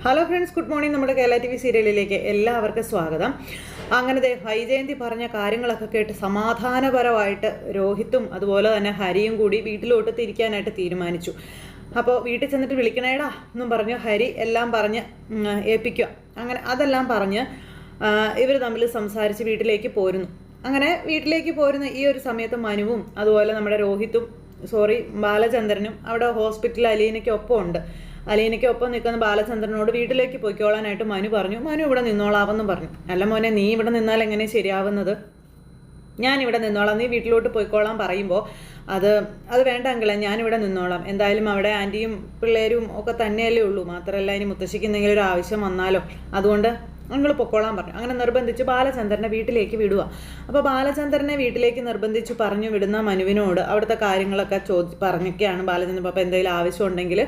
Hello friends, good morning. നമ്മുടെ Kerala TV സീരിയലിലേക്ക് എല്ലാവർക്കും സ്വാഗതം. അങ്ങനത്തെ വൈജയന്തി പറഞ്ഞ കാര്യങ്ങളൊക്കെ കേട്ട് സമാധാനപരമായിട്ട് രോഹിത്തും അതുപോലെ തന്നെ ഹരിയും കൂടി വീട്ടിലോട്ട് തിരിക്കാനായിട്ട് തീരുമാനിച്ചു. അപ്പോൾ വീട്ടിൽ ചെന്നിട്ട് വിളിക്കണേടാ എന്നും പറഞ്ഞു ഹരി എല്ലാം പറഞ്ഞ് ഏൽപ്പിക്കുക. അങ്ങനെ അതെല്ലാം പറഞ്ഞ് ഇവർ തമ്മിൽ സംസാരിച്ച് വീട്ടിലേക്ക് പോരുന്നു. അങ്ങനെ വീട്ടിലേക്ക് പോരുന്ന ഈ ഒരു സമയത്ത് മനുവും അതുപോലെ നമ്മുടെ ബാലചന്ദ്രനും അവിടെ ഹോസ്പിറ്റലിൽ അലീനയ്ക്കൊപ്പം ഉണ്ട്. അലീനയ്ക്കൊപ്പം നിൽക്കുന്ന ബാലചന്ദ്രനോട് വീട്ടിലേക്ക് പൊയ്ക്കോളാനായിട്ട് മനു പറഞ്ഞു. മനു ഇവിടെ നിന്നോളാവെന്നും പറഞ്ഞു. അല്ല മോനെ, നീ ഇവിടെ നിന്നാൽ എങ്ങനെ ശരിയാവുന്നത്? ഞാൻ ഇവിടെ നിന്നോളാം, നീ വീട്ടിലോട്ട് പോയിക്കോളാൻ പറയുമ്പോൾ അത് വേണ്ട അങ്കിളെ, ഞാനിവിടെ നിന്നോളാം. എന്തായാലും അവിടെ ആൻറ്റിയും പിള്ളേരും ഒക്കെ തന്നെയല്ലേ ഉള്ളൂ. മാത്രമല്ല ഇനി മുത്തശ്ശിക്ക് എന്തെങ്കിലും ഒരു ആവശ്യം വന്നാലോ, അതുകൊണ്ട് നിങ്ങൾ പൊക്കോളാൻ പറഞ്ഞു. അങ്ങനെ നിർബന്ധിച്ച് ബാലചന്ദ്രനെ വീട്ടിലേക്ക് വിടുക. അപ്പോൾ ബാലചന്ദ്രനെ വീട്ടിലേക്ക് നിർബന്ധിച്ച് പറഞ്ഞു വിടുന്ന മനുവിനോട് അവിടുത്തെ കാര്യങ്ങളൊക്കെ പറഞ്ഞൊക്കെയാണ് ബാലചന്ദ്രൻ. അപ്പോൾ എന്തെങ്കിലും ആവശ്യം ഉണ്ടെങ്കിൽ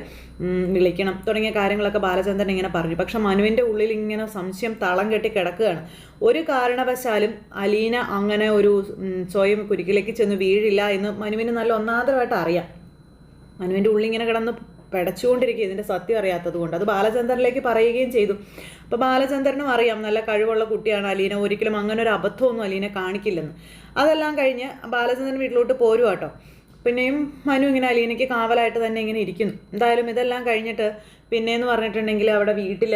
വിളിക്കണം തുടങ്ങിയ കാര്യങ്ങളൊക്കെ ബാലചന്ദ്രൻ ഇങ്ങനെ പറഞ്ഞു. പക്ഷെ മനുവിൻ്റെ ഉള്ളിൽ ഇങ്ങനെ സംശയം തളം കെട്ടി കിടക്കുകയാണ്. ഒരു കാരണവശാലും അലീന അങ്ങനെ ഒരു സ്വയം കുരുക്കിലേക്ക് ചെന്ന് വീഴില്ല എന്ന് മനുവിന് നല്ല ഒന്നാമതായിട്ട് അറിയാം. മനുവിൻ്റെ ഉള്ളിൽ ഇങ്ങനെ കിടന്ന് പിടച്ചുകൊണ്ടിരിക്കുക, ഇതിൻ്റെ സത്യം അറിയാത്തത് കൊണ്ട്. അത് ബാലചന്ദ്രനിലേക്ക് പറയുകയും ചെയ്തു. അപ്പോൾ ബാലചന്ദ്രനും അറിയാം നല്ല കഴിവുള്ള കുട്ടിയാണ് അലീന, ഒരിക്കലും അങ്ങനെ ഒരു അബദ്ധമൊന്നും അലീന കാണിക്കില്ലെന്ന്. അതെല്ലാം കഴിഞ്ഞ് ബാലചന്ദ്രൻ വീട്ടിലോട്ട് പോരും കേട്ടോ. പിന്നെയും മനു ഇങ്ങനെ അലീനയ്ക്ക് കാവലായിട്ട് തന്നെ ഇങ്ങനെ ഇരിക്കുന്നു. എന്തായാലും ഇതെല്ലാം കഴിഞ്ഞിട്ട് പിന്നെയെന്ന് പറഞ്ഞിട്ടുണ്ടെങ്കിൽ അവിടെ വീട്ടിൽ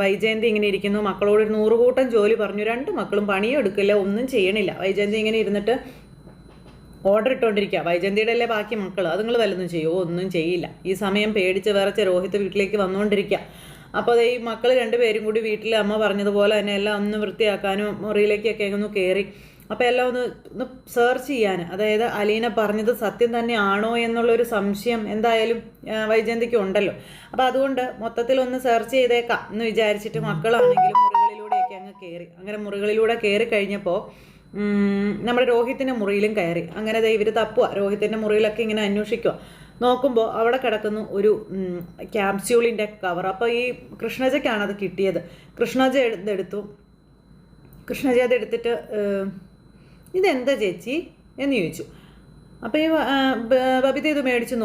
വൈജയന്തി ഇങ്ങനെ ഇരിക്കുന്നു. മക്കളോട് 100 കൂട്ടം ജോലി പറഞ്ഞു. 2 മക്കളും പണിയും എടുക്കില്ല, ഒന്നും ചെയ്യണില്ല. വൈജയന്തി ഇങ്ങനെ ഇരുന്നിട്ട് ഓർഡർ ഇട്ടുകൊണ്ടിരിക്കുക. വൈജയന്തിയുടെ അല്ലേ ബാക്കി മക്കൾ, അതുങ്ങൾ വല്ലതും ചെയ്യുമോ? ഒന്നും ചെയ്യില്ല. ഈ സമയം പേടിച്ച് വിറച്ച് രോഹിത് വീട്ടിലേക്ക് വന്നുകൊണ്ടിരിക്കുക. അപ്പോൾ ഈ മക്കൾ 2 പേരും കൂടി വീട്ടിൽ അമ്മ പറഞ്ഞതുപോലെ തന്നെ എല്ലാം ഒന്ന് വൃത്തിയാക്കാനും മുറിയിലേക്കൊക്കെ ഒന്ന് കയറി. അപ്പോൾ എല്ലാം ഒന്ന് സെർച്ച് ചെയ്യാൻ, അതായത് അലീന പറഞ്ഞത് സത്യം തന്നെയാണോ എന്നുള്ളൊരു സംശയം എന്തായാലും വൈജയന്തിക്ക് ഉണ്ടല്ലോ. അപ്പോൾ അതുകൊണ്ട് മൊത്തത്തിലൊന്ന് സെർച്ച് ചെയ്തേക്കാം എന്ന് വിചാരിച്ചിട്ട് മക്കളാണെങ്കിലും മുറികളിലൂടെയൊക്കെ അങ്ങ് കയറി. അങ്ങനെ മുറികളിലൂടെ കയറി കഴിഞ്ഞപ്പോൾ നമ്മുടെ രോഹിത്തിൻ്റെ മുറിയിലും കയറി. അങ്ങനെ ഇവർ തപ്പുക, രോഹിത്തിൻ്റെ മുറിയിലൊക്കെ ഇങ്ങനെ അന്വേഷിക്കുക. നോക്കുമ്പോൾ അവിടെ കിടക്കുന്നു ഒരു ക്യാപ്സ്യൂളിൻ്റെ കവർ. അപ്പോൾ ഈ കൃഷ്ണജയ്ക്കാണ് അത് കിട്ടിയത്. കൃഷ്ണജ അതെടുത്തിട്ട് ഇതെന്താ ചേച്ചി എന്ന് ചോദിച്ചു. അപ്പോൾ ഈ ബബിത ഇത് മേടിച്ച്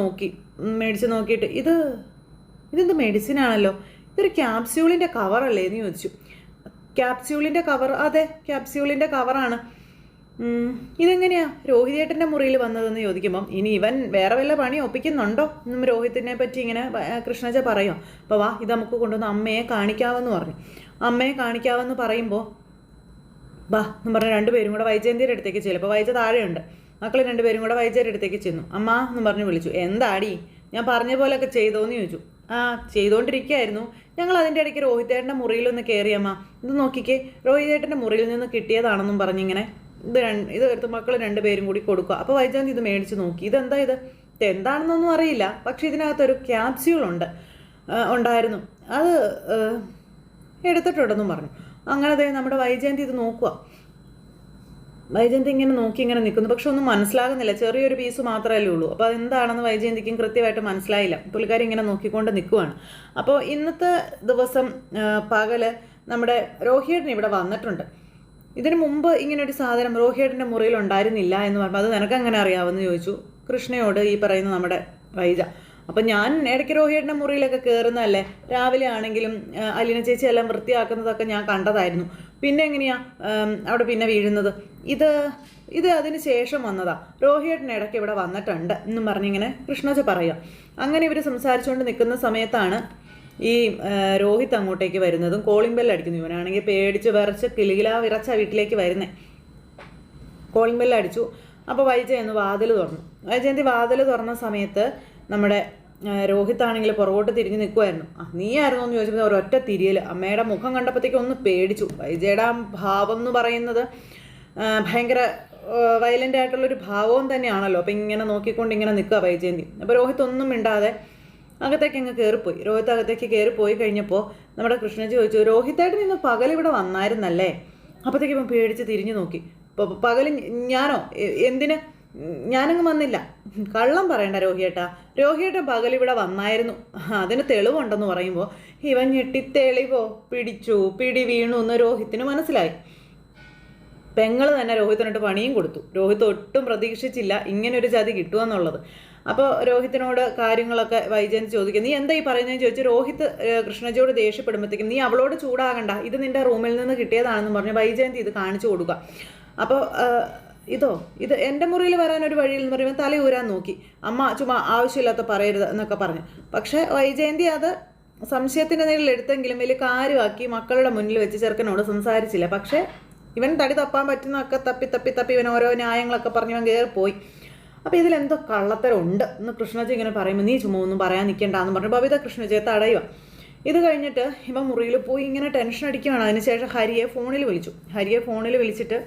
നോക്കിയിട്ട് ഇതെന്ത് മെഡിസിനാണല്ലോ, ഇതൊരു ക്യാപ്സ്യൂളിൻ്റെ കവറല്ലേ എന്ന് ചോദിച്ചു. ക്യാപ്സ്യൂളിൻ്റെ കവർ? അതെ, ക്യാപ്സ്യൂളിൻ്റെ കവറാണ്. ഇതെങ്ങനെയാ രോഹിതേട്ടൻ്റെ മുറിയിൽ വന്നതെന്ന് ചോദിക്കുമ്പം ഇനി ഇവൻ വേറെ വല്ല പണി ഒപ്പിക്കുന്നുണ്ടോ എന്നും രോഹിത്തിനെ പറ്റി ഇങ്ങനെ കൃഷ്ണജ പറയും. അപ്പോൾ വാ, ഇത് നമുക്ക് കൊണ്ടുവന്ന് അമ്മയെ കാണിക്കാമെന്ന് പറഞ്ഞു. അമ്മയെ കാണിക്കാമെന്ന് പറയുമ്പോൾ വാ എന്ന് പറഞ്ഞ് 2 പേരും കൂടെ വൈജയന്തിയുടെ അടുത്തേക്ക് ചെല്ലും. അപ്പോൾ വൈജ താഴെയുണ്ട്. മക്കൾ 2 പേരും കൂടെ വൈജയുടെ അടുത്തേക്ക് ചെന്നു. അമ്മ എന്ന് പറഞ്ഞ് വിളിച്ചു. എന്താടി, ഞാൻ പറഞ്ഞ പോലെയൊക്കെ ചെയ്തോന്ന് ചോദിച്ചു. ചെയ്തുകൊണ്ടിരിക്കുകയായിരുന്നു. ഞങ്ങൾ അതിൻ്റെ ഇടയ്ക്ക് രോഹിതേട്ടൻ്റെ മുറിയിലൊന്ന് കയറിയമ്മ, ഇത് നോക്കിക്കേ, രോഹിതേട്ടൻ്റെ മുറിയിൽ നിന്ന് കിട്ടിയതാണെന്നും പറഞ്ഞിങ്ങനെ ഇത് എടുത്ത് മക്കൾ 2 പേരും കൂടി കൊടുക്കുക. അപ്പോൾ വൈജയന്തി ഇത് മേടിച്ച് നോക്കി. ഇത് എന്താണെന്നൊന്നും അറിയില്ല, പക്ഷെ ഇതിനകത്തൊരു ക്യാപ്സ്യൂൾ ഉണ്ടായിരുന്നു, അത് എടുത്തിട്ടുണ്ടെന്നും പറഞ്ഞു. അങ്ങനെ നമ്മുടെ വൈജയന്തി ഇത് നോക്കുക. വൈജയന്തി ഇങ്ങനെ നിൽക്കുന്നു, പക്ഷെ ഒന്നും മനസ്സിലാകുന്നില്ല. ചെറിയൊരു പീസ് മാത്രമല്ലേ ഉള്ളൂ. അപ്പോൾ അതെന്താണെന്ന് വൈജയന്തിക്കും കൃത്യമായിട്ട് മനസ്സിലായില്ല. പുള്ളിക്കാരി ഇങ്ങനെ നോക്കിക്കൊണ്ട് നിൽക്കുവാണ്. അപ്പോൾ ഇന്നത്തെ ദിവസം പകല് നമ്മുടെ രോഹിയേട്ടൻ ഇവിടെ വന്നിട്ടുണ്ട്. ഇതിനു മുമ്പ് ഇങ്ങനൊരു സാധനം രോഹിയേട്ടൻ്റെ മുറിയിൽ ഉണ്ടായിരുന്നില്ല എന്ന് പറയുമ്പോൾ അത് നിനക്കങ്ങനെ അറിയാമെന്ന് ചോദിച്ചു കൃഷ്ണയോട് ഈ പറയുന്ന നമ്മുടെ വൈജ. അപ്പം ഞാൻ ഇടയ്ക്ക് രോഹിയേട്ടൻ്റെ മുറിയിലൊക്കെ കയറുന്നതല്ലേ, രാവിലെ ആണെങ്കിലും അലീന ചേച്ചി എല്ലാം വൃത്തിയാക്കുന്നതൊക്കെ ഞാൻ കണ്ടതായിരുന്നു. പിന്നെ എങ്ങനെയാ അവിടെ പിന്നെ വീഴുന്നത്? ഇത് അതിന് ശേഷം വന്നതാ. രോഹിയേട്ടൻ ഇടയ്ക്ക് ഇവിടെ വന്നിട്ടുണ്ട് എന്നും പറഞ്ഞിങ്ങനെ കൃഷ്ണജ പറയുക. അങ്ങനെ ഇവർ സംസാരിച്ചുകൊണ്ട് നിൽക്കുന്ന സമയത്താണ് ഈ രോഹിത് അങ്ങോട്ടേക്ക് വരുന്നതും കോളിംഗ് ബെല്ല് അടിക്കുന്നു. ഇവനാണെങ്കിൽ പേടിച്ച് വിറച്ച് വിറച്ച വീട്ടിലേക്ക് വരുന്നേ. കോളിംഗ് ബെല്ല് അടിച്ചു. അപ്പോൾ വൈജയന്തി വാതിൽ തുറന്ന സമയത്ത് നമ്മുടെ രോഹിത് ആണെങ്കിൽ പുറകോട്ട് തിരിഞ്ഞ് നിൽക്കുമായിരുന്നു. നീ ആയിരുന്നോ എന്ന് ചോദിച്ചപ്പോൾ ഒരൊറ്റ തിരിയൽ. അമ്മയുടെ മുഖം കണ്ടപ്പോഴത്തേക്കും ഒന്ന് പേടിച്ചു. വൈജയുടെ ഭാവം എന്ന് പറയുന്നത് ഭയങ്കര വയലൻ്റ് ആയിട്ടുള്ളൊരു ഭാവവും തന്നെയാണല്ലോ. അപ്പോൾ ഇങ്ങനെ നോക്കിക്കൊണ്ട് ഇങ്ങനെ നിൽക്കുക വൈജയന്തി. അപ്പോൾ രോഹിത് ഒന്നും മിണ്ടാതെ അകത്തേക്ക് അങ്ങ് കയറിപ്പോയി. രോഹിത് അകത്തേക്ക് കയറിപ്പോയി കഴിഞ്ഞപ്പോൾ നമ്മുടെ കൃഷ്ണജി ചോദിച്ചു, രോഹിതായിട്ട് നിന്ന് പകലിവിടെ വന്നായിരുന്നല്ലേ? അപ്പോഴത്തേക്ക് ഇപ്പം പേടിച്ച് തിരിഞ്ഞു നോക്കി. പകൽ ഞാനോ? എന്തിന്? ഞാനങ്ങ് വന്നില്ല. കള്ളം പറയണ്ട രോഹിയേട്ടൻ പകലിവിടെ വന്നായിരുന്നു, അതിന് തെളിവുണ്ടെന്ന് പറയുമ്പോൾ ഇവൻ ഞെട്ടിത്തെളിവോ പിടി വീണു എന്ന് രോഹിത്തിന് മനസ്സിലായി. പെങ്ങൾ തന്നെ രോഹിത്തിനിട്ട് പണിയും കൊടുത്തു. രോഹിത് ഒട്ടും പ്രതീക്ഷിച്ചില്ല ഇങ്ങനൊരു ചതി കിട്ടുമെന്നുള്ളത്. അപ്പോൾ രോഹിത്തിനോട് കാര്യങ്ങളൊക്കെ വൈജയന്തി ചോദിക്കും. നീ എന്താ ഈ പറയുന്നതെന്ന് ചോദിച്ച് രോഹിത്ത് കൃഷ്ണജിയോട് ദേഷ്യപ്പെടുമ്പോഴത്തേക്കും നീ അവളോട് ചൂടാകണ്ട, ഇത് നിന്റെ റൂമിൽ നിന്ന് കിട്ടിയതാണെന്ന് പറഞ്ഞ് വൈജയന്തി ഇത് കാണിച്ചു കൊടുക്കുക. അപ്പോൾ ഇത് എൻ്റെ മുറിയിൽ വരാനൊരു വഴിയില്ലെന്ന് പറയുമ്പോൾ തലയൂരാൻ നോക്കി. അമ്മ ചുമ്മാ ആവശ്യമില്ലാത്ത പറയരുത് എന്നൊക്കെ പറഞ്ഞു. പക്ഷേ വൈജയന്തി അത് സംശയത്തിൻ്റെ നേരിൽ എടുത്തെങ്കിലും വലിയ കാര്യമാക്കി മക്കളുടെ മുന്നിൽ വെച്ച് ചെറുക്കനോട് സംസാരിച്ചില്ല. പക്ഷേ ഇവൻ തടി തപ്പാൻ പറ്റുന്നതൊക്കെ തപ്പി ഇവൻ ഓരോ ന്യായങ്ങളൊക്കെ പറഞ്ഞ് ഇവൻ കയറിപ്പോയി. അപ്പോൾ ഇതിലെന്തോ കള്ളത്തരമുണ്ട് എന്ന് കൃഷ്ണജി ഇങ്ങനെ പറയുമ്പോൾ നീ ചുമ്മാ ഒന്നും പറയാൻ നിൽക്കേണ്ടെന്ന് പറഞ്ഞു ബബിത കൃഷ്ണജിയെ തടയുക. ഇത് കഴിഞ്ഞിട്ട് ഇവൻ മുറിയിൽ പോയി ഇങ്ങനെ ടെൻഷൻ അടിക്കുകയാണ്. അതിനുശേഷം ഹരിയെ ഫോണിൽ വിളിച്ചിട്ട്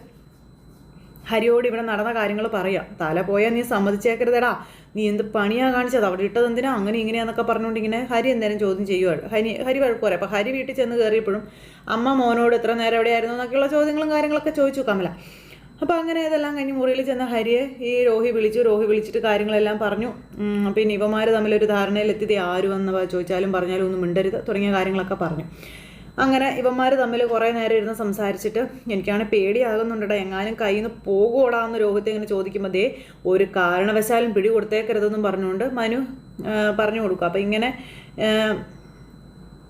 ഹരിയോട് ഇവിടെ നടന്ന കാര്യങ്ങൾ പറയാം. തല പോയാൽ നീ സമ്മതിച്ചേക്കരുതടാ, നീ എന്ത് പണിയാ കാണിച്ചത്, അവിടെ ഇട്ടത് എന്തിനാ അങ്ങനെ ഇങ്ങനെയാന്നൊക്കെ പറഞ്ഞുകൊണ്ട് ഇങ്ങനെ ഹരി എന്തായാലും ചോദ്യം ചെയ്യുവാണ്. ഹരി വഴക്ക് പറയാം. അപ്പോൾ ഹരി വീട്ടിൽ ചെന്ന് കയറിയപ്പോഴും അമ്മ മോനോട് എത്ര നേരം എവിടെയായിരുന്നു എന്നൊക്കെയുള്ള ചോദ്യങ്ങളും കാര്യങ്ങളൊക്കെ ചോദിച്ചു കമല. അപ്പോൾ അങ്ങനെ ഇതെല്ലാം കഴിഞ്ഞ് മുറിയിൽ ചെന്ന ഹരിയെ ഈ രോഹി വിളിച്ചിട്ട് കാര്യങ്ങളെല്ലാം പറഞ്ഞു. പിന്നെ ഇവന്മാർ തമ്മിലൊരു ധാരണയിലെത്തിയത് ആര് വന്ന് ചോദിച്ചാലും പറഞ്ഞാലും ഒന്നും മിണ്ടരുത് തുടങ്ങിയ കാര്യങ്ങളൊക്കെ പറഞ്ഞു. അങ്ങനെ ഇവന്മാർ തമ്മിൽ കുറേ നേരം ഇരുന്ന് സംസാരിച്ചിട്ട് എനിക്കാണ് പേടിയാകുന്നുണ്ടടാ, എങ്ങാനും കയ്യിൽ നിന്ന് പോകുകൂടാന്ന് രോഹിത്തെ ഇങ്ങനെ ചോദിക്കുമ്പോൾ ദേ ഒരു കാരണവശാലും പിടി കൊടുത്തേക്കരുതെന്നും പറഞ്ഞുകൊണ്ട് മനു പറഞ്ഞു കൊടുക്കുക. അപ്പോൾ ഇങ്ങനെ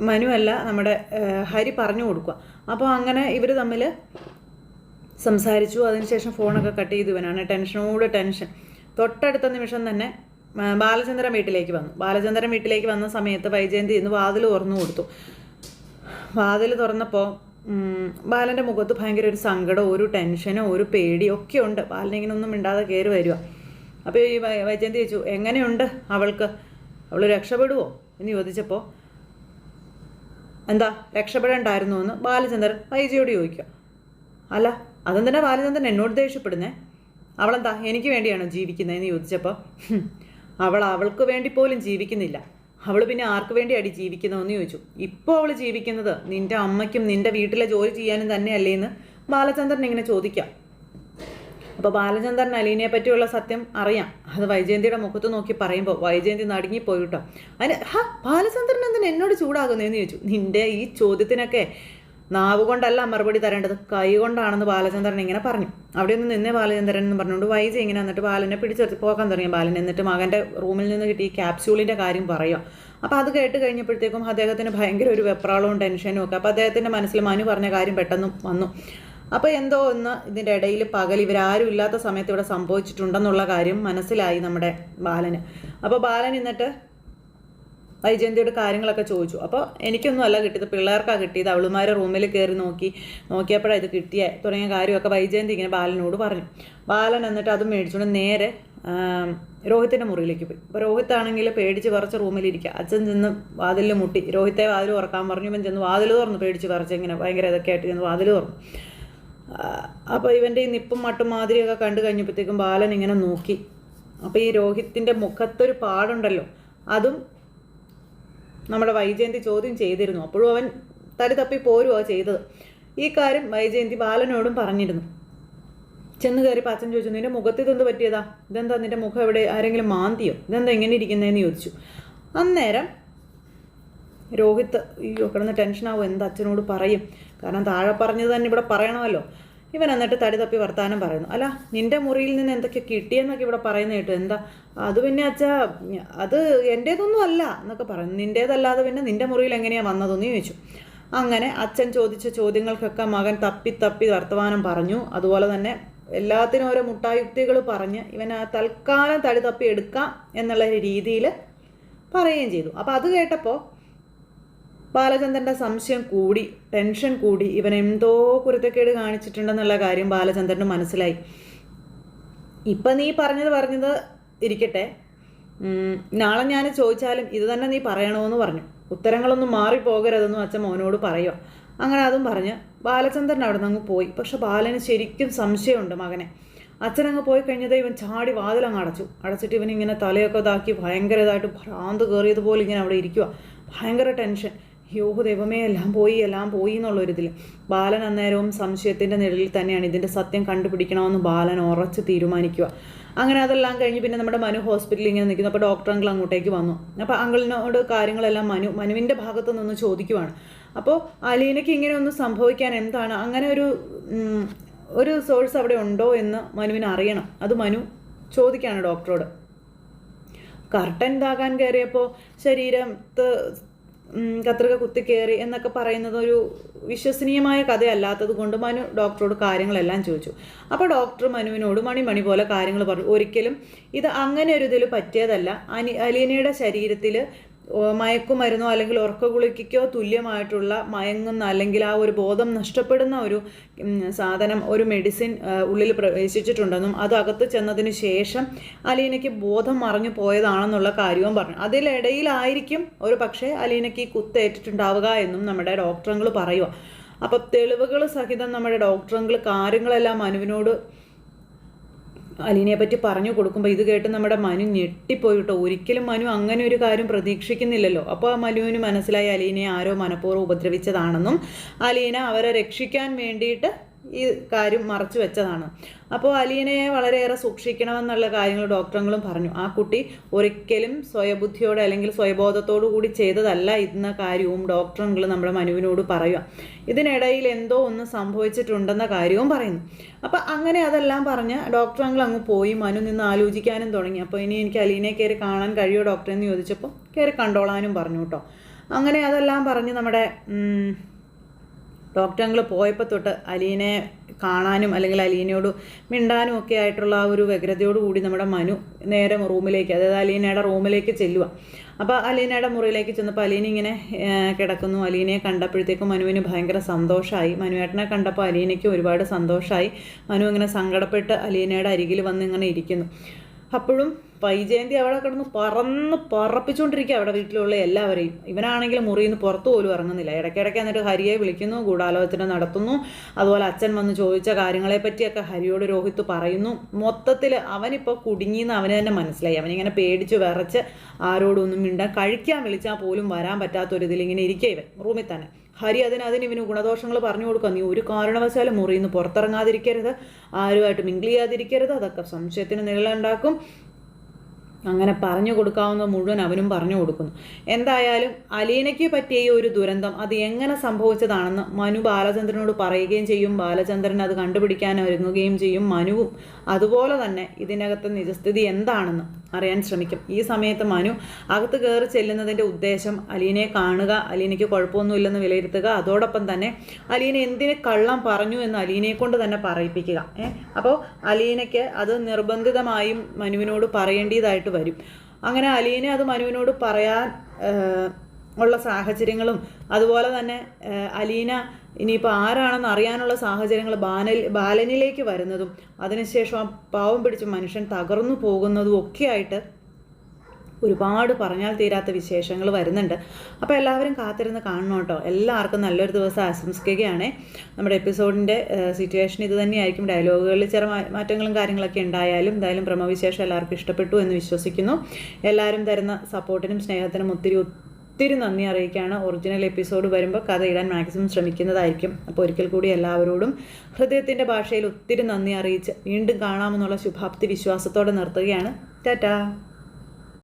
മനുവല്ല നമ്മുടെ ഹരി പറഞ്ഞു കൊടുക്കുക. അപ്പോൾ അങ്ങനെ ഇവർ തമ്മിൽ സംസാരിച്ചു. അതിനുശേഷം ഫോണൊക്കെ കട്ട് ചെയ്തു. ഇവനാണ് ടെൻഷൻ. തൊട്ടടുത്ത നിമിഷം തന്നെ ബാലചന്ദ്രൻ വീട്ടിലേക്ക് വന്ന സമയത്ത് വൈജയന്തി ഇന്ന് വാതിൽ തുറന്നു കൊടുത്തു. വാതിൽ തുറന്നപ്പോൾ ബാലൻ്റെ മുഖത്ത് ഭയങ്കര ഒരു സങ്കടമോ ഒരു ടെൻഷനോ ഒരു പേടിയോ ഒക്കെ ഉണ്ട്. ബാലനിങ്ങനെ ഒന്നും മിണ്ടാതെ കയറി വരിക. അപ്പോൾ ഈ വൈജയന്തി ചോദിച്ചു എങ്ങനെയുണ്ട് അവൾ രക്ഷപ്പെടുവോ എന്ന് ചോദിച്ചപ്പോൾ എന്താ രക്ഷപ്പെടേണ്ടായിരുന്നു എന്ന് ബാലചന്ദ്രൻ വൈജയോട് ചോദിക്കുക. അല്ല അതെന്തിനാ ബാലചന്ദ്രൻ എന്നോട് ദേഷ്യപ്പെടുന്നേ, അവളെന്താ എനിക്ക് വേണ്ടിയാണോ ജീവിക്കുന്നതെന്ന് ചോദിച്ചപ്പോൾ അവൾക്ക് വേണ്ടി പോലും ജീവിക്കുന്നില്ല, അവൾ പിന്നെ ആർക്ക് വേണ്ടിയാണ് ജീവിക്കുന്നതെന്ന് ചോദിച്ചു. ഇപ്പോൾ അവൾ ജീവിക്കുന്നത് നിൻ്റെ അമ്മയ്ക്കും നിൻ്റെ വീട്ടിലെ ജോലി ചെയ്യാനും തന്നെയല്ലേന്ന് ബാലചന്ദ്രൻ ഇങ്ങനെ ചോദിക്കാം. അപ്പോൾ ബാലചന്ദ്രൻ അലീനയെ പറ്റിയുള്ള സത്യം അറിയാം. അത് വൈജയന്തിയുടെ മുഖത്ത് നോക്കി പറയുമ്പോൾ വൈജയന്തി നടുങ്ങിപ്പോയി കേട്ടോ. അതിന് ബാലചന്ദ്രൻ എന്തിനാ എന്നോട് ചൂടാകുന്നതെന്ന് ചോദിച്ചു. നിൻ്റെ ഈ ചോദ്യത്തിനൊക്കെ നാവ് കൊണ്ടല്ല മറുപടി തരേണ്ടത്, കൈ കൊണ്ടാണെന്ന് ബാലചന്ദ്രൻ ഇങ്ങനെ പറഞ്ഞു. അവിടെ ഒന്ന് നിന്നേ ബാലചന്ദ്രൻ എന്ന് പറഞ്ഞുകൊണ്ട് വൈജ ഇങ്ങനെ എന്നിട്ട് ബാലനെ പിടിച്ചെടുത്ത് പോകാൻ തുടങ്ങിയ ബാലൻ. എന്നിട്ട് മകൻ്റെ റൂമിൽ നിന്ന് കിട്ടിയ ക്യാപ്സ്യൂളിൻ്റെ കാര്യം പറയുക. അപ്പോൾ അത് കേട്ട് കഴിഞ്ഞപ്പോഴത്തേക്കും അദ്ദേഹത്തിന് ഭയങ്കര ഒരു വെപ്രാളവും ടെൻഷനും ഒക്കെ. അപ്പോൾ അദ്ദേഹത്തിൻ്റെ മനസ്സിൽ മനു പറഞ്ഞ കാര്യം പെട്ടെന്ന് വന്നു. അപ്പോൾ എന്തോ ഒന്ന് ഇതിൻ്റെ ഇടയിൽ പകൽ ഇവരാരും ഇല്ലാത്ത സമയത്ത് ഇവിടെ സംഭവിച്ചിട്ടുണ്ടെന്നുള്ള കാര്യം മനസ്സിലായി നമ്മുടെ ബാലന്. അപ്പോൾ ബാലൻ എന്നിട്ട് വൈജയന്തിയുടെ കാര്യങ്ങളൊക്കെ ചോദിച്ചു. അപ്പോൾ എനിക്കൊന്നും അല്ല കിട്ടിയത്, പിള്ളേർക്കാണ് കിട്ടിയത്, അവളുമാരെ റൂമിൽ കയറി നോക്കിയപ്പോഴാണ് ഇത് കിട്ടിയ തുടങ്ങിയ കാര്യമൊക്കെ വൈജയന്തി ഇങ്ങനെ ബാലനോട് പറഞ്ഞു. ബാലൻ എന്നിട്ട് അത് മേടിച്ചുകൊണ്ട് നേരെ രോഹിത്തിൻ്റെ മുറിയിലേക്ക് പോയി. അപ്പോൾ രോഹിത്താണെങ്കിൽ പേടിച്ച് കുറച്ച് റൂമിലിരിക്കുക. അച്ഛൻ ചെന്ന് വാതിലിൽ മുട്ടി. രോഹിത്തെ വാതിൽ തുറക്കാൻ പറഞ്ഞു. ഇവൻ ചെന്ന് വാതിൽ തുറന്നു പേടിച്ച് കുറച്ച് ഇങ്ങനെ ഭയങ്കര ഇതൊക്കെ ആയിട്ട് ചെന്ന് വാതിൽ തുറന്നു. അപ്പോൾ ഇവൻ്റെ ഈ നിപ്പും മട്ടും മാതിരിയൊക്കെ കണ്ടു കഴിഞ്ഞപ്പോഴത്തേക്കും ബാലൻ ഇങ്ങനെ നോക്കി. അപ്പോൾ ഈ രോഹിത്തിൻ്റെ മുഖത്തൊരു പാടുണ്ടല്ലോ, അതും നമ്മുടെ വൈജയന്തി ചോദ്യം ചെയ്തിരുന്നു. അപ്പോഴും അവൻ തടി തപ്പി പോരുവാ ചെയ്തത്. ഈ കാര്യം വൈജയന്തി ബാലനോടും പറഞ്ഞിരുന്നു. ചെന്ന് കയറിയപ്പോൾ അച്ഛൻ ചോദിച്ചു നിൻ്റെ മുഖത്ത് ഇതെന്ത് പറ്റിയതാ, ഇതെന്താ നിൻ്റെ മുഖം എവിടെ ആരെങ്കിലും മാന്തിയോ, ഇതെന്താ ഇങ്ങനെ ഇരിക്കുന്നതെന്ന് ചോദിച്ചു. അന്നേരം രോഹിത്ത് കിടന്ന് ടെൻഷനാവും, എന്താ അച്ഛനോട് പറയും, കാരണം താഴെ പറഞ്ഞത് തന്നെ ഇവിടെ പറയണമല്ലോ. ഇവൻ എന്നിട്ട് തടി തപ്പി വർത്താനം പറയുന്നു. അല്ല നിൻ്റെ മുറിയിൽ നിന്ന് എന്തൊക്കെ കിട്ടിയെന്നൊക്കെ ഇവിടെ പറയുന്ന കേട്ടു, എന്താ അത് പിന്നെ അച്ഛാ അത് എൻ്റേതൊന്നും അല്ല എന്നൊക്കെ പറയുന്നു. നിൻ്റേതല്ലാതെ പിന്നെ നിൻ്റെ മുറിയിൽ എങ്ങനെയാണ് വന്നതെന്ന് ചോദിച്ചു. അങ്ങനെ അച്ഛൻ ചോദിച്ച ചോദ്യങ്ങൾക്കൊക്കെ മകൻ തപ്പി വർത്തമാനം പറഞ്ഞു. അതുപോലെ തന്നെ എല്ലാത്തിനും ഓരോ മുട്ടായുക്തികൾ പറഞ്ഞ് ഇവൻ തൽക്കാലം തടി തപ്പി എടുക്കാം എന്നുള്ള രീതിയിൽ പറയുകയും ചെയ്തു. അപ്പോൾ അത് കേട്ടപ്പോൾ ബാലചന്ദ്രൻ്റെ സംശയം കൂടി, ടെൻഷൻ കൂടി. ഇവൻ എന്തോ കുരുത്തക്കേട് കാണിച്ചിട്ടുണ്ടെന്നുള്ള കാര്യം ബാലചന്ദ്രന് മനസ്സിലായി. ഇപ്പം നീ പറഞ്ഞത് ഇരിക്കട്ടെ, നാളെ ഞാൻ ചോദിച്ചാലും ഇത് തന്നെ നീ പറയണമെന്ന് പറഞ്ഞു. ഉത്തരങ്ങളൊന്നും മാറിപ്പോകരുതെന്നും അച്ഛൻ മോനോട് പറയുക. അങ്ങനെ അതും പറഞ്ഞ് ബാലചന്ദ്രൻ അവിടെ നിന്ന് അങ്ങ് പോയി. പക്ഷെ ബാലന് ശരിക്കും സംശയമുണ്ട് മകനെ. അച്ഛനങ്ങ് പോയി കഴിഞ്ഞതേ ഇവൻ ചാടി വാതിലങ്ങ് അടച്ചിട്ട് ഇവനിങ്ങനെ തലയൊക്കെ ഇതാക്കി ഭയങ്കര ഇതായിട്ട് ഭ്രാന്ത് കയറിയതുപോലെ ഇങ്ങനെ അവിടെ ഇരിക്കുക. ഭയങ്കര ടെൻഷൻ. യോ ദൈവമേ എല്ലാം പോയി എന്നുള്ളൊരിതിൽ ബാലൻ അന്നേരവും സംശയത്തിൻ്റെ നിഴലിൽ തന്നെയാണ് ഇതിൻ്റെ സത്യം കണ്ടുപിടിക്കണമെന്ന് ബാലൻ ഉറച്ച് തീരുമാനിക്കുക. അങ്ങനെ അതെല്ലാം കഴിഞ്ഞ് പിന്നെ നമ്മുടെ മനു ഹോസ്പിറ്റലിൽ ഇങ്ങനെ നിൽക്കുന്നു. അപ്പോൾ ഡോക്ടർ അങ്കിൾ അങ്ങോട്ടേക്ക് വന്നു. അപ്പോൾ അങ്കിളിനോട് കാര്യങ്ങളെല്ലാം മനുവിൻ്റെ ഭാഗത്തു നിന്ന് ചോദിക്കുവാണ്. അപ്പോൾ അലീനയ്ക്ക് ഇങ്ങനെ ഒന്ന് സംഭവിക്കാൻ എന്താണ്, അങ്ങനെ ഒരു സോഴ്സ് അവിടെ ഉണ്ടോ എന്ന് മനുവിന് അറിയണം. അത് മനു ചോദിക്കുകയാണ് ഡോക്ടറോട്. കർട്ടൻ ഇതാകാൻ കയറിയപ്പോൾ ശരീരത്ത് കത്രിക കുത്തിക്കയറി എന്നൊക്കെ പറയുന്നത് ഒരു വിശ്വസനീയമായ കഥയല്ലാത്തത് കൊണ്ട് മനു ഡോക്ടറോട് കാര്യങ്ങളെല്ലാം ചോദിച്ചു. അപ്പോൾ ഡോക്ടർ മനുവിനോട് മണി പോലെ കാര്യങ്ങൾ പറഞ്ഞു. ഒരിക്കലും ഇത് അങ്ങനെ ഒരു ഇതിൽ പറ്റിയതല്ല. അലീനയുടെ ശരീരത്തിൽ മയക്കുമരുന്നോ അല്ലെങ്കിൽ ഉറക്ക ഗുളികയ്ക്കോ തുല്യമായിട്ടുള്ള മയങ്ങുന്ന അല്ലെങ്കിൽ ആ ഒരു ബോധം നഷ്ടപ്പെടുന്ന ഒരു സാധനം, ഒരു മെഡിസിൻ ഉള്ളിൽ പ്രവേശിച്ചിട്ടുണ്ടെന്നും അത് അകത്ത് ചെന്നതിന് ശേഷം അലീനയ്ക്ക് ബോധം മറഞ്ഞു പോയതാണെന്നുള്ള കാര്യവും പറഞ്ഞു. അതിലിടയിലായിരിക്കും ഒരു പക്ഷേ അലീനയ്ക്ക് ഈ കുത്തേറ്റിട്ടുണ്ടാവുക എന്നും നമ്മുടെ ഡോക്ടറുകൾ പറയുക. അപ്പോൾ തെളിവുകൾ സഹിതം നമ്മുടെ ഡോക്ടറുകൾ കാര്യങ്ങളെല്ലാം മനുവിനോട് അലീനയെ പറ്റി പറഞ്ഞു കൊടുക്കുമ്പോൾ ഇത് കേട്ട് നമ്മുടെ മനു ഞെട്ടിപ്പോയിട്ടോ. ഒരിക്കലും മനു അങ്ങനെ ഒരു കാര്യം പ്രതീക്ഷിക്കുന്നില്ലല്ലോ. അപ്പോൾ ആ മനുവിന് മനസ്സിലായി അലീനയെ ആരോ മനഃപൂർവ്വം ഉപദ്രവിച്ചതാണെന്നും അലീന അവരെ രക്ഷിക്കാൻ വേണ്ടിയിട്ട് ഈ കാര്യം മറച്ചു വെച്ചതാണ്. അപ്പോൾ അലീനയെ വളരെയേറെ സൂക്ഷിക്കണമെന്നുള്ള കാര്യങ്ങൾ ഡോക്ടറുകളും പറഞ്ഞു. ആ കുട്ടി ഒരിക്കലും സ്വയബുദ്ധിയോടെ അല്ലെങ്കിൽ സ്വയബോധത്തോടു കൂടി ചെയ്തതല്ല എന്ന കാര്യവും ഡോക്ടറുകൾ നമ്മുടെ മനുവിനോട് പറയുക. ഇതിനിടയിൽ എന്തോ ഒന്ന് സംഭവിച്ചിട്ടുണ്ടെന്ന കാര്യവും പറയുന്നു. അപ്പം അങ്ങനെ അതെല്ലാം പറഞ്ഞ് ഡോക്ടറുകൾ അങ്ങ് പോയി. മനു നിന്ന് ആലോചിക്കാനും തുടങ്ങി. അപ്പോൾ ഇനി എനിക്ക് അലീനയെ കയറി കാണാൻ കഴിയുമോ ഡോക്ടറെ എന്ന് ചോദിച്ചപ്പോൾ കയറി കണ്ടോളാനും പറഞ്ഞു കേട്ടോ. അങ്ങനെ അതെല്ലാം പറഞ്ഞ് നമ്മുടെ ഡോക്ടറുകൾ പോയപ്പോൾ തൊട്ട് അലീനയെ കാണാനും അല്ലെങ്കിൽ അലീനയോട് മിണ്ടാനും ഒക്കെ ആയിട്ടുള്ള ആ ഒരു വ്യഗ്രതയോടുകൂടി നമ്മുടെ മനു നേരെ റൂമിലേക്ക്, അതായത് അലീനയുടെ റൂമിലേക്ക് ചെല്ലുക. അപ്പോൾ അലീനയുടെ മുറിയിലേക്ക് ചെന്നപ്പോൾ അലീന ഇങ്ങനെ കിടക്കുന്നു. അലീനയെ കണ്ടപ്പോഴത്തേക്കും മനുവിന് ഭയങ്കര സന്തോഷമായി. മനുവേട്ടനെ കണ്ടപ്പോൾ അലീനയ്ക്ക് ഒരുപാട് സന്തോഷമായി. മനു ഇങ്ങനെ സങ്കടപ്പെട്ട് അലീനയുടെ അരികിൽ വന്ന് ഇങ്ങനെ ഇരിക്കുന്നു. അപ്പോഴും വൈജയന്തി അവിടെ കിടന്ന് പറപ്പിച്ചുകൊണ്ടിരിക്കുക അവിടെ വീട്ടിലുള്ള എല്ലാവരെയും. ഇവനാണെങ്കിൽ മുറിയിൽ നിന്ന് പുറത്തു പോലും ഇറങ്ങുന്നില്ല. ഇടയ്ക്കിടയ്ക്ക് എന്നിട്ട് ഹരിയെ വിളിക്കുന്നു, ഗൂഢാലോചന നടത്തുന്നു. അതുപോലെ അച്ഛൻ വന്ന് ചോദിച്ച കാര്യങ്ങളെ പറ്റിയൊക്കെ ഹരിയോട് രോഹിത് പറയുന്നു. മൊത്തത്തിൽ അവനിപ്പോൾ കുടുങ്ങിയെന്ന് അവന് തന്നെ മനസ്സിലായി. അവനിങ്ങനെ പേടിച്ച് വിറച്ച് ആരോടൊന്നും മിണ്ടാൻ, കഴിക്കാൻ വിളിച്ചാൽ പോലും വരാൻ പറ്റാത്തൊരിതിൽ ഇങ്ങനെ ഇരിക്കുക ഇവൻ റൂമിൽ തന്നെ. ഹരി അതിന് ഇവന് ഗുണദോഷങ്ങൾ പറഞ്ഞു കൊടുക്കുക. നീ ഒരു കാരണവശാലും മുറിയിൽ നിന്ന് പുറത്തിറങ്ങാതിരിക്കരുത്, ആരുമായിട്ട് മിങ്കിൾ ചെയ്യാതിരിക്കരുത്, അതൊക്കെ സംശയത്തിന് നിഴലുണ്ടാക്കും. അങ്ങനെ പറഞ്ഞു കൊടുക്കാവുന്ന മുഴുവൻ അവനും പറഞ്ഞു കൊടുക്കുന്നു. എന്തായാലും അലീനയ്ക്ക് പറ്റിയ ഈ ഒരു ദുരന്തം അത് എങ്ങനെ സംഭവിച്ചതാണെന്ന് മനു ബാലചന്ദ്രനോട് പറയുകയും ചെയ്യും. ബാലചന്ദ്രൻ അത് കണ്ടുപിടിക്കാൻ ഒരുങ്ങുകയും ചെയ്യും. മനുവും അതുപോലെ തന്നെ ഇതിനകത്ത് നിജസ്ഥിതി എന്താണെന്ന് അറിയാൻ ശ്രമിക്കും. ഈ സമയത്ത് മനു അകത്ത് കയറി ചെല്ലുന്നതിൻ്റെ ഉദ്ദേശം അലീനയെ കാണുക, അലീനയ്ക്ക് കുഴപ്പമൊന്നുമില്ലെന്ന് വിലയിരുത്തുക, അതോടൊപ്പം തന്നെ അലീന എന്തിന് കള്ളം പറഞ്ഞു എന്ന് അലീനയെ കൊണ്ട് തന്നെ പറയിപ്പിക്കുക. അപ്പോൾ അലീനയ്ക്ക് അത് നിർബന്ധിതമായും മനുവിനോട് പറയേണ്ടതായിട്ട് വരും. അങ്ങനെ അലീന അത് മനുവിനോട് പറയാൻ ഉള്ള സാഹചര്യങ്ങളും അതുപോലെ തന്നെ അലീന ഇനിയിപ്പോൾ ആരാണെന്ന് അറിയാനുള്ള സാഹചര്യങ്ങൾ ബാലനിലേക്ക് വരുന്നതും അതിനുശേഷം ആ പാവം പിടിച്ച മനുഷ്യൻ തകർന്നു പോകുന്നതും ഒക്കെ ആയിട്ട് ഒരുപാട് പറഞ്ഞാൽ തീരാത്ത വിശേഷങ്ങൾ വരുന്നുണ്ട്. അപ്പോൾ എല്ലാവരും കാത്തിരുന്ന് കാണണം കേട്ടോ. എല്ലാവർക്കും നല്ലൊരു ദിവസം ആശംസിക്കുകയാണ്. നമ്മുടെ എപ്പിസോഡിൻ്റെ സിറ്റുവേഷൻ ഇത് തന്നെയായിരിക്കും. ഡയലോഗുകളിൽ ചെറു മാറ്റങ്ങളും കാര്യങ്ങളൊക്കെ ഉണ്ടായാലും എന്തായാലും പ്രമവിശേഷം എല്ലാവർക്കും ഇഷ്ടപ്പെട്ടു എന്ന് വിശ്വസിക്കുന്നു. എല്ലാവരും തരുന്ന സപ്പോർട്ടിനും സ്നേഹത്തിനും ഒത്തിരി നന്ദി അറിയിക്കുകയാണ്. ഒറിജിനൽ എപ്പിസോഡ് വരുമ്പോൾ കഥ ഇടാൻ മാക്സിമം ശ്രമിക്കുന്നതായിരിക്കും. അപ്പോൾ ഒരിക്കൽ കൂടി എല്ലാവരോടും ഹൃദയത്തിൻ്റെ ഭാഷയിൽ ഒത്തിരി നന്ദി അറിയിച്ച് വീണ്ടും കാണാമെന്നുള്ള ശുഭാപ്തി വിശ്വാസത്തോടെ നിർത്തുകയാണ്. ടാറ്റാ.